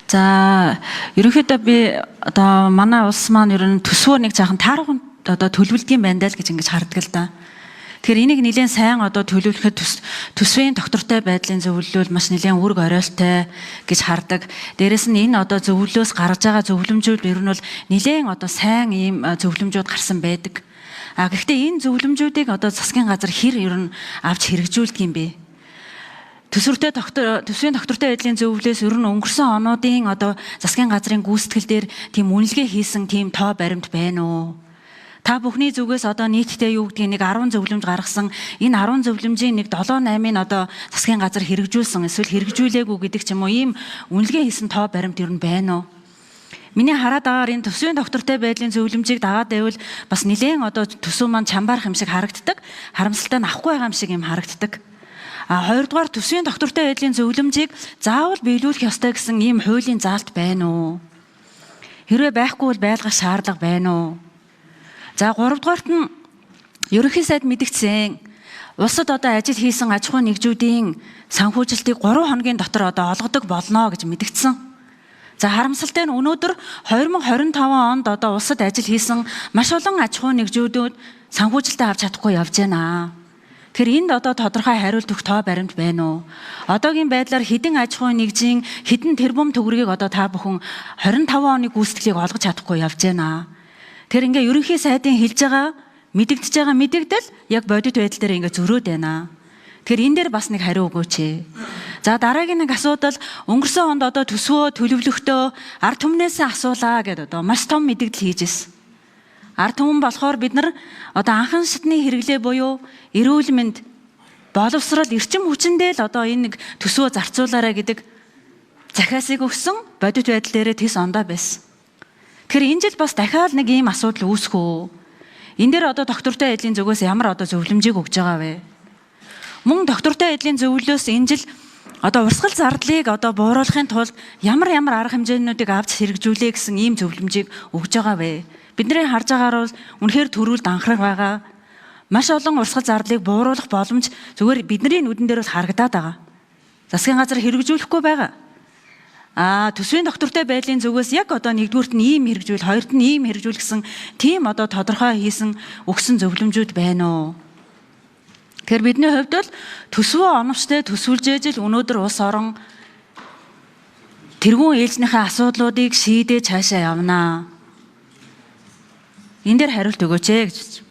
За ерөнхийдөө би одоо манай улс маань ер нь төсвөө нэг жаахан таарах одоо төлөвлөдөг юм байна даа л гэж ингэж хардаг л да. Тэгэхээр энийг нэлээд сайн одоо төлөвлөхөд төсвийн доктортой байдлын зөвлөлөөл маш нэлээд үүрэг оройлтой гэж хардаг. Дээрэс нь энэ одоо зөвлөлөөс гаргаж байгаа зөвлөмжүүд ер нь бол нэлээд одоо сайн ийм зөвлөмжүүд гарсан байдаг. Гэхдээ энэ зөвлөмжүүдийг одоо засгийн газар хэр ер нь авч хэрэгжүүлдэг юм бэ? Төсвийн доктортой байдлын зөвлөлөөс ер нь өнгөрсөн онуудын одоо засгийн газрын гүйцэтгэл дээр тийм үнэлгээ хийсэн тийм тоо баримт байна уу? Та бүхний зүгээс одоо нийтдээ юу гэдгийг нэг 10 зөвлөмж гаргасан. Энэ 10 зөвлөмжийн нэг 7-8-ыг одоо засгийн газар хэрэгжүүлсэн эсвэл хэрэгжүүлээгүй гэдэг ч юм уу ийм үнэлгээ хийсэн тоо баримт ер нь байна уу? Миний хараад байгаагаар энэ төсвийн доктортой байдлын зөвлөмжийг дагаад байвал бас нэлээд одоо төсөв маань чамбаарх юм шиг харагддаг. Харамсалтай нь авахгүй байгаа юм шиг юм харагддаг. Хоёрдугаар төсвийн доктортой байдлын зөвлөмжийг заавал биелүүлэх ёстой гэсэн ийм хуулийн заалт байна уу? Хэрвээ байхгүй бол байлгах шаардлага байна уу? За гуравдугаарт нь ерөнхий сайд мэдгдсэн улсад одоо ажил хийсэн аж ахуйн нэгжүүдийн санхүүжилтийг 3 хоногийн дотор одоо олгодог болно гэж мэдгдсэн. За харамсалтай нь өнөөдөр 2025 онд одоо улсад ажил хийсэн маш олон аж ахуйн нэгжүүдүүд санхүүжилтээ авч чадахгүй явж байна. Тэгэхээр энд одоо тодорхой хариулт өгөх тоо баримт байна уу? Одоогийн байдлаар хэдэн аж ахуйн нэгжийн хэдэн тэрбум төгрөгийг одоо та бүхэн 25 оны гүйцэтгэлийг олгож чадахгүй явж байна. Тэр ингээ ерөнхий сайдын хэлж байгаа мэдэгдэж байгаа мэдэгдэл яг бодит байдал дээр ингээ зөрөөд байна. Тэгэхээр энэ дээр бас нэг хариу өгөөч. За дараагийн нэг асуудал өнгөрсөн онд одоо төсвөө төлөвлөхдөө ард түмнээс асуулаа гэдэг одоо маш том мэдэгдэл хийж ирсэн. Ард түмэн болохоор бид нар одоо анхан шатны хэрэглээ буюу эрүүл мэнд боловсрол эрчим хүчиндээ л одоо энэ нэг төсвөө зарцуулаарай гэдэг захиасыг өгсөн бодит байдал дээрээ тис ондоо байсан. Тэгэхээр энэ жил бас дахиад нэг ийм асуудал үүсэх үү? Энэ дээр одоо доктортой байдлын зүгээс ямар одоо зөвлөмжийг өгж байгаа вэ? Мөн доктортой байдлын зөвлөлөөс энэ жил одоо урсгал зардлыг одоо бууруулахын тулд ямар арга хэмжээнүүдийг авч хэрэгжүүлээ гэсэн ийм зөвлөмжийг өгж байгаа вэ? Бидний харж байгаагаар бол үнэхээр төрүүлд анхаарах байгаа. Маш олон урсгал зардлыг бууруулах боломж зүгээр бидний нүдэн дээр бол харагдаад байгаа. Засгийн газар хэрэгжүүлэхгүй байгаа. Төсвийн доктортой байдлын зүгээс яг одоо нэгдүгüүрт нь ийм хэрэгжүүл, хоёрт нь ийм хэрэгжүүл гэсэн тийм одоо тодорхой хийсэн өгсөн зөвлөмжүүд байна уу? Тэгэхээр бидний хувьд бол төсвөө оновчтой төсвөлж ижил өнөөдөр улс орон тэргуун ээлжнийхээ асуудлуудыг шийдээ цаашаа явнаа. Энэ дээр хариулт өгөөч гэж.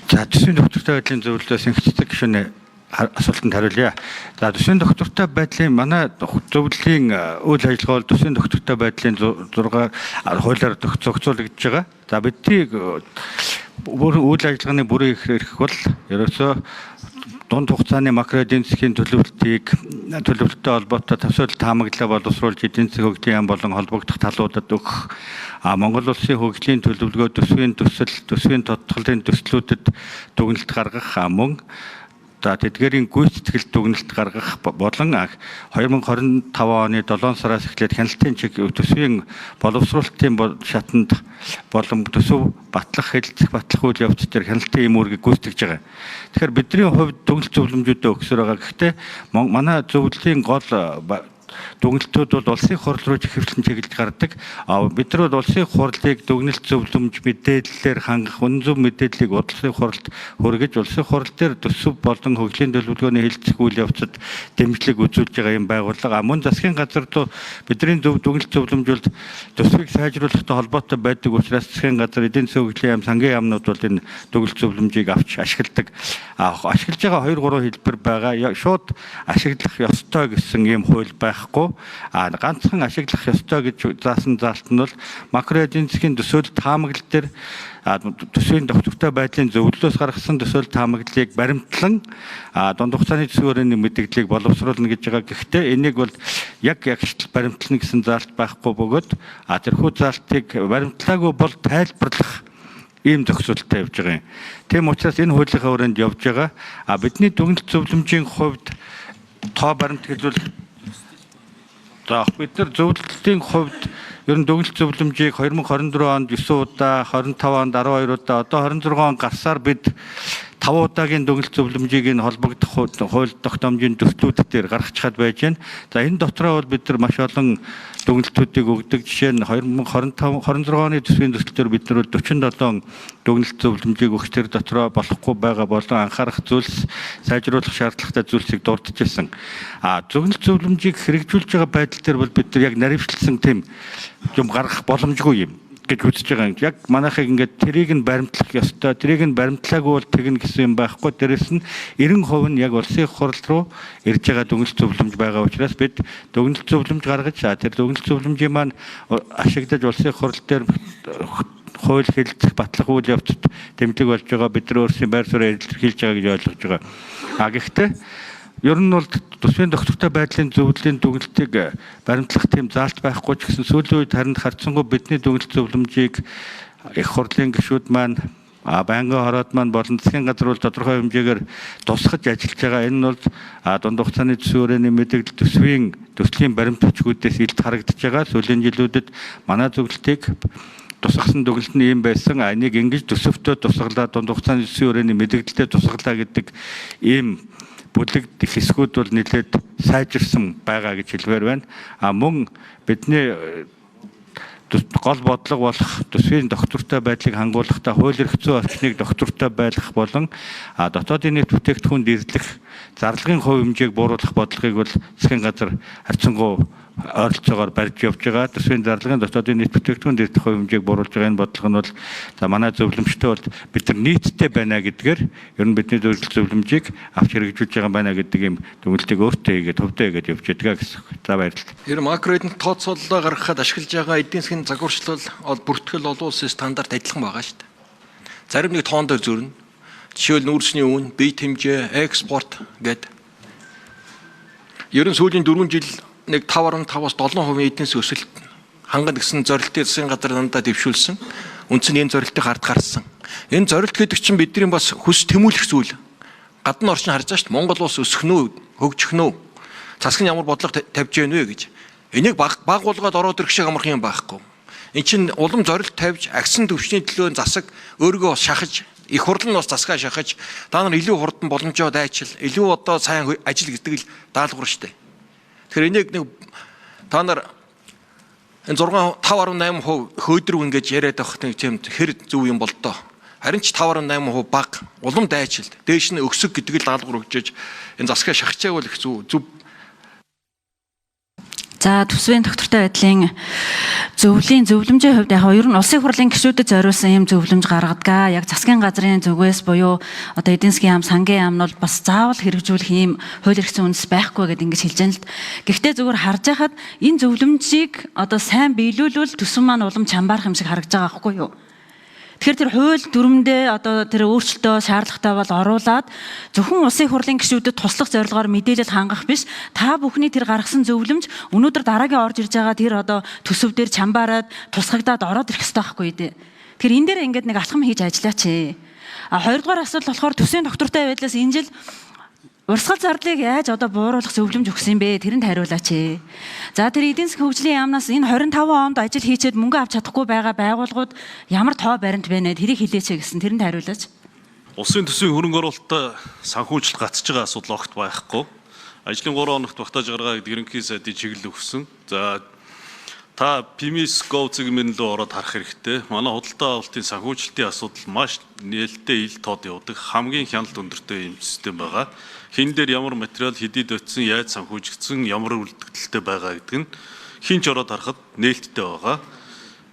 За төсвийн доктортой байдлын зөвлөлөөс инхцдэг гишүүний асуултанд хариулъя. За төсвийн доктортой байдлын манай зөвлөлийн үйл ажиллагаа бол төсвийн доктортой байдлын 6 хуулиар зохицуулагдж байгаа. За бидний үйл ажиллагааны бүрэн эрх бол ерөөсөө дунд хугацааны макро эдийн засгийн төлөвлөлттэй холбоотой төвшөлт таамаглалаа боловсруулж эдийн засгийн хөгжлийн яам болон холбогдох талуудад өгөх Монгол улсын хөгжлийн төлөвлөгөө төсвийн тодтголын төслүүдэд дүгнэлт гаргах мөн тэдгээрийн гүйцэтгэл дүгнэлт гаргах болон 2025 оны 7 сараас эхлээд хяналтын чиг төсвийн боловсруулалтын шатанд болон төсөв батлах үйл явц дээр хяналтын эм үүргийг гүйцэтгэж байгаа. Тэгэхээр бидний хувьд дүгнэлт зөвлөмжүүдээ өгсөөр байгаа. Гэхдээ манай зөвлөлийн гол дүгнэлтүүд бол улсын хурал руу хэвлэн чиглэж гардаг. Бид нар бол улсын хурлыг дүгнэлт зөвлөмж мэдээллээр хангах үнэн зөв мэдээллийг улсын хуралд хүргэж улсын хурал дээр төсөв болон хөгжлийн төлөвлөгөөний хэлэлцэх үйл явцад дэмжлэг үзүүлж байгаа юм байгууллага. Мөн засгийн газар руу бидний дүгнэлт зөвлөмжүүлд төсвийг сайжруулахтай холбоотой байдаг учраас засгийн газар эдийн засгийн хөгжлийн яам сангийн яамнууд бол энэ дүгнэлт зөвлөмжийг авч ашигладаг. Ашиглаж байгаа 2-3 хэлбэр байгаа. Шууд ашиглах ёстой гэсэн ийм хууль байхгүй. Ганцхан ашиглах ёстой гэж заасан заалт нь бол макро эдийн засгийн төсөөлөлт таамаглал дээр төсвийн доктортой байдлын зөвлөлөөс гаргасан төсөөлөлт таамаглалыг баримтлан дунд хугацааны төсвөрийн мэдээллийг боловсруулна гэж байгаа. Гэхдээ энийг бол яг баримтлана гэсэн заалт байхгүй бөгөөд тэрхүү заалтыг баримтлаагүй бол тайлбарлах ийм зохицуулалттай явж байгаа юм. Тийм учраас энэ хуулийнхаа хүрээнд явж байгаа. Бидний дүгнэлт зөвлөмжийн хувьд тоо баримт хэлбэл бид нар зөвлөлтийн хувьд ер нь дүгнэлт зөвлөмжийг 2024 онд 9 удаа, 25 онд 12 удаа, одоо 26 он гарсаар бид 5 удаагийн дүгнэлт зөвлөмжийг энэ холбогдох хууль тогтоомжийн төслүүд дээр гаргачихад байж байна. За энэ дотроо бол бид нар маш олон дүгнэлтүүдийг өгдөг. Жишээ нь 2025 26 оны төсвийн төслөөр бид нар 47 дүгнэлт зөвлөмжийг өгч тэр дотроо болохгүй байгаа болон анхаарах зүйлс, сайжруулах шаардлагатай зүйлсийг дурдж ирсэн. Дүгнэлт зөвлөмжийг хэрэгжүүлж байгаа байдал дээр бол бид нар яг наривчлсан тийм юм гаргах боломжгүй юм гэж үзэж байгаа юм. Яг манайхыг ингээд тэрийг нь баримтлах ёстой. Тэрийг нь баримтлаагүй бол тэгнэ гэсэн юм байхгүй. Дээрэс нь 90% нь яг улсын хурал руу ирж байгаа дүгнэлт зөвлөмж байгаа учраас бид дүгнэлт зөвлөмж гаргаж тэр дүгнэлт зөвлөмжийн маань ашиглаж улсын хурал дээр хууль хэлцэх батлах үйл явцад тэмдэг болж байгаа. Бид нар өөрсдийн байр суурийг илэрхийлж байгаа гэж ойлгож байгаа. Гэхдээ ер нь бол төсвийн доктортой байдлын зөвлөлийн дүгнэлтийг баримтлах тийм заалт байхгүй ч гэсэн сүүлийн үед харин харцсангүй бидний дүгнэлт зөвлөмжийг их хурлын гишүүд маань байнгын хороод маань болон засгийн газар бол тодорхой хэмжээгээр тусгаж ажиллаж байгаа. Энэ нь бол дунд хугацааны төсвийн хүрээний мэдээлэл төслийн баримтчгүүдээс илт харагдаж байгаа. Сүүлийн жилүүдэд манай зөвлөлтийг тусгасан дүгнэлт нь ийм байсан. Энийг ингэж төсөвтөө тусгалаа, дунд хугацааны төсвийн хүрээний мэдээлэлтэй тусгалаа гэдэг ийм бүлэг хэсгүүд бол нэлээд сайжирсан байгаа гэж хэлмээр байна. Мөн бидний гол бодлого болох төсвийн доктортой байдлыг хангуулахдаа хууль эрх зүйн орчныг доктортой байлгах болон дотоодын нийт бүтээгдэхүүнд эзлэх зарлагын хувь хэмжээг бууруулах бодлогыг бол засгийн газар харьцангуй ойролцоогоор барьж явж байгаа. Төсвийн зарлагын дотоодын нийт бүтээгдэхүүнд эзлэх хувь хэмжээг бууруулж байгаа энэ бодлого нь бол манай зөвлөмжтэй бол бид нар нийтдээ байна гэдгээр ер нь бидний зөвлөмжийг авч хэрэгжүүлж байгаа байна гэдэг юм дүгнэлтийг өөртөө хийгээд төвдөө хийгээд явж байгаа гэсэн. За баярлалаа. Тэр макроэдийн тооцооллоо гаргахад ашиглаж байгаа эдийн засгийн загварчлал бүртгэл олон улсын стандарт адилхан байгаа шүү дээ. Зарим нэг тоон дээр зөрнө. Жишээл нүүрсний үн, бие хэмжээ, экспорт гэдэг. Ер нь сүүлийн 4 жил нэг 5.5-аас 7% эдийн засгийн өсөлт хангана гэсэн зорилтыг засгийн газар дандаа дэвшүүлсэн. Үндс нь энэ зорилтыг хард гарсан. Энэ зорилт гэдэг чинь бидний бас хүс тэмүүлэх зүйл. Гадны орчин харж байгаа шүү дээ. Монгол улс өсөх нь хөгжих нь засаг нь ямар бодлого тавьж гэнэ вэ гэж. Энийг баг болгоод ороод ирэх шиг амархан юм байхгүй. Эн чинь улам зорилт тавьж агсан төвчний төлөө засаг өөрийгөө шахаж их хурл нь бас засгаа шахаж та нар илүү хурдан боломжоо дайчил илүү одоо сайн ажил гэдэг л даалгавар шүү дээ. Тэгэхээр энийг нэг та нар энэ 5.8% хөөдрөв ингэж яриад авах тийм хэр зөв юм бол доо. Харин ч 5.8% бага улам дайчил дээш нь өксөг гэдэг л даалгавар өгчөж энэ засгаа шахачааг бол их зөв. За төсвийн доктортой байдлын зөвлөмжийн хувьд яг ер нь улсын хурлын гишүүдэд зориулсан юм зөвлөмж гаргадаг. Яг засгийн газрын зүгээс буюу одоо эдийн засгийн яам, сангийн яам нь бол бас заавал хэрэгжүүлэх юм хууль эрх зүйн үндэс байхгүй гэдэг ингэж хэлж байна л. Гэхдээ зүгээр харж байхад энэ зөвлөмжийг одоо сайн биелүүлвэл төсвөн маань улам чамбаарах юм шиг харагдаж байгаа байхгүй юу? Тэгэхээр тэр хууль дүрмдээ одоо тэр өөрчлөлтөө шаардлагатай бол оруулаад зөвхөн улсын хурлын гишүүдэд туслах зорилгоор мэдээлэл хангах биш та бүхний тэр гаргасан зөвлөмж өнөөдөр дараагийн орж ирж байгаа тэр одоо төсөв дээр чамбаараад тусгагдаад ороод ирэх хэрэгтэй байхгүй дээ. Тэгэхээр энэ дээр ингээд нэг алхам хийж ажиллаач. Хоёрдугаар асуудал болохоор төсвийн доктортой байдлаас энэ жил урсгал зардлыг яаж одоо бууруулах зөвлөмж өгсөн бэ? Тэрэнд хариулаач. За тэр эдийн засгийн хөгжлийн яамнаас энэ 25 онд ажил хийчихэд мөнгө авч чадахгүй байгаа байгууллагууд ямар тоо баримт байна тэрийг хэлээч гэсэн тэрэнд хариулаач. Улсын төсвийн хөрөнгө оруулалтаа санхүүжилт гацж байгаа асуудал огт байхгүй. Ажлын 3 хоногт багтааж гаргаа гэдэг ерөнхий сайдын чиглэл өгсөн. За та PMS Go цэгмэн лөө ороод харах хэрэгтэй. Манай худалдаа авалтын санхүүжилтийн асуудал маш нээлттэй ил тод явдаг. Хамгийн хяналт өндөртэй юм систем байгаа. Хин дээр ямар материал хэдийд өтсөн, яаж санхүүжигдсэн, ямар үлдэгдэлтэй байгаа гэдэг нь хинч ороод харахад нээлттэй байгаа.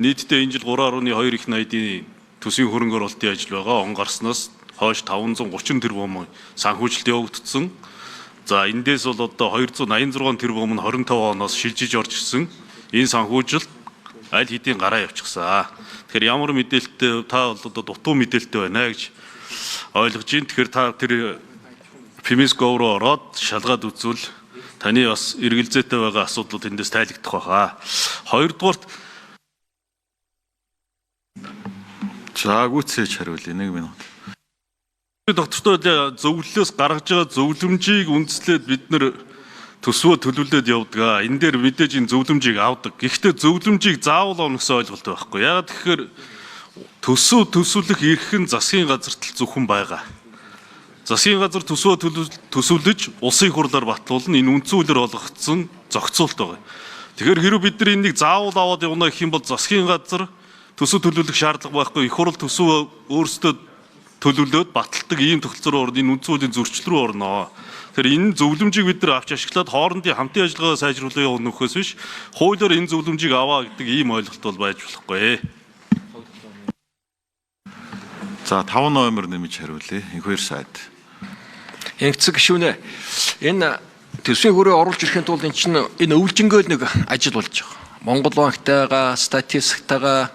Нийтдээ энэ жил 3.2 их найдын төсвийн хөрөнгө оруулалтын ажил байгаа. Он гарснаас хойш 530 тэрбум санхүүжилт явагдсан. За эндээс бол одоо 286 тэрбум нь 25 оноос шилжиж орж ирсэн. Энэ санхүүжилт аль хэдийн гараа явчихсан. Тэгэхээр ямар мэдээлэлтэй та бол одоо дутуу мэдээлэлтэй байна гэж ойлгож байна. Тэгэхээр та тэр PMS Go руу ороод шалгаад үзвэл таны бас эргэлзээтэй байгаа асуудлууд эндээс тайлагдах байхаа. Хоёрдугаарт заагүйцээж хариулъя 1 минут. Доктортой зөвлөлөөс гаргаж байгаа зөвлөмжийг үндэслээд бид нэр төсвөө төлөвлөд явдаг. Энэ дээр мэдээж энэ зөвлөмжийг авдаг. Гэхдээ зөвлөмжийг заавал авах гэсэн ойлголт байхгүй. Яагаад тэгэхээр төсвөлөх эрх нь засгийн газарт л зөвхөн байгаа. засгийн газар төсөөлөж улсын хурлаар батлуулна энэ үндсүүлэр олгогдсон зохицуулт байгаа. Тэгэхээр хэрэв бид нар энийг заавал аваад явна гэх юм бол засгийн газар төсөв төлөвлөх шаардлага байхгүй, их хурл төсөв өөрсдөө төлөвлөөд баталдаг ийм тогтолцоор орно, энэ үндсүүлийн зөрчил рүү орно. Тэгэхээр энэ зөвлөмжийг бид нар авч ашиглаад хоорондын хамтын ажиллагаа сайжруулах явах нөхөөс биш, хуулиар энэ зөвлөмжийг аваа гэдэг ийм ойлголт бол байж болохгүй. За 5 номер нэмж хариулъя. Энэхэр сайд. Эцэг гишүүнэ энэ төсвийн хүрээ оруулж ирэхэд тулд энэ чинь энэ өвлжөнгөөл нэг ажил болж байгаа. Монгол банктайгаа, статистиктайгаа,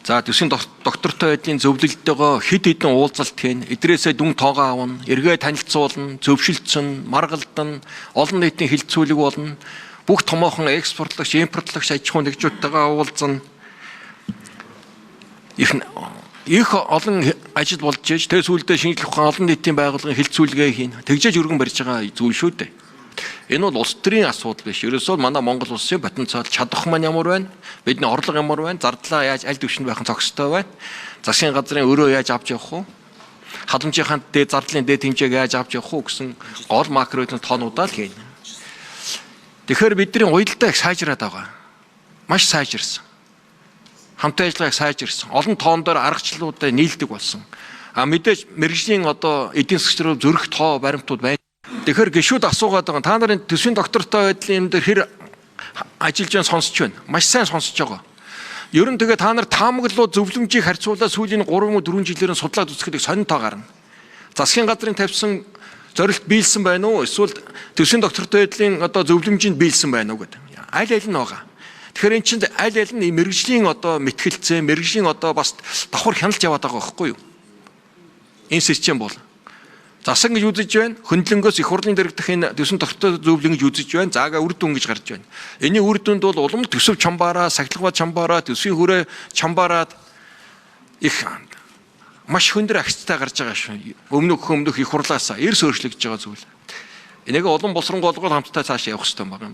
за төсвийн доктортой байдлын зөвлөлтөөгөө хэд хэдэн уулзалт хийн, эдрээсээ дүн тоогоо авна, эргээ танилцуулна, зөвшөлдсөн, маргалдан, олон нийтийн хилцүүлэг болно. Бүх томоохон экспортлогч, импортлогч аж ахуйн нэгжүүдтэйгээ уулзна. Их олон ажил болж ээж тэр сүүлдээ шинжлэх ухаан олон нийтийн байгууллагын хилцүүлгээ хийнэ. Тэгжээж өргөн барьж байгаа зүйл шүү дээ. Энэ бол улс төрийн асуудал биш. Ерөөсөө манай Монгол улсын потенциал чадах маань ямар байна? Бидний орлого ямар байна? Зардлаа яаж аль дэвшинд байх нь зохистой байна? Засгийн газрын өрөө яаж авч явах вэ? Халамжийнхаа дээд зардлын дээд хэмжээг яаж авч явах вэ гэсэн гол макроэдийн тоонуудаа л хийнэ. Тэгэхээр бидний уялдаа их сайжраад байгаа. Маш сайжирсан. Хамтын ажиллагааг сайжирсан. Олон тоон дээр аргачлалуудаа нийлдэг болсон. Мэдээж мэрэгжлийн одоо эдийн засгийн зөрөх тоо баримтууд байна. Тэгэхээр гишүүд асуугаад байгаа. Та нарын төсвийн доктортой байдлын юм дээр хэр ажиллаж байгаа сонсч байна. Маш сайн сонсож байгаа. Ер нь тэгээ та нар таамаглуу зөвлөмжийг харьцуулаад сүүлийн 3-4 жилээр нь судлаад үзэхэд сонин тоо гарна. Засгийн газрын тавьсан зорилт биелсэн байна уу? Эсвэл төсвийн доктортой байдлын одоо зөвлөмжинд биелсэн байна уу гэдэг. Аль аль нь байгаа. Тэгэхээр эн чинь аль аль нь мэрэгжлийн одоо мэтгэлцээ, мэрэгжлийн одоо бас давхар хяналж яваад байгаа байхгүй юу? Энэ систем бол засаг гэж үзэж байна. Хөндлөнгөөс их хурлын дэрэгдэх энэ төсвийн доктортой зөвлөн гэж үзэж байна. Заагаа үр дүн гэж гарч байна. Энийн үр дүнд бол улам төсөв чамбаараа, сахилгава чамбаараа, төсвийн хүрээ чамбаараад их маш хөндөр агцтай гарч байгаа шүү. Өмнөх их хурлаасаа эрс өөрчлөгдөж байгаа зүйл. Энийг улам боловсронгуй олгоод хамтдаа цааш явах хэрэгтэй байна.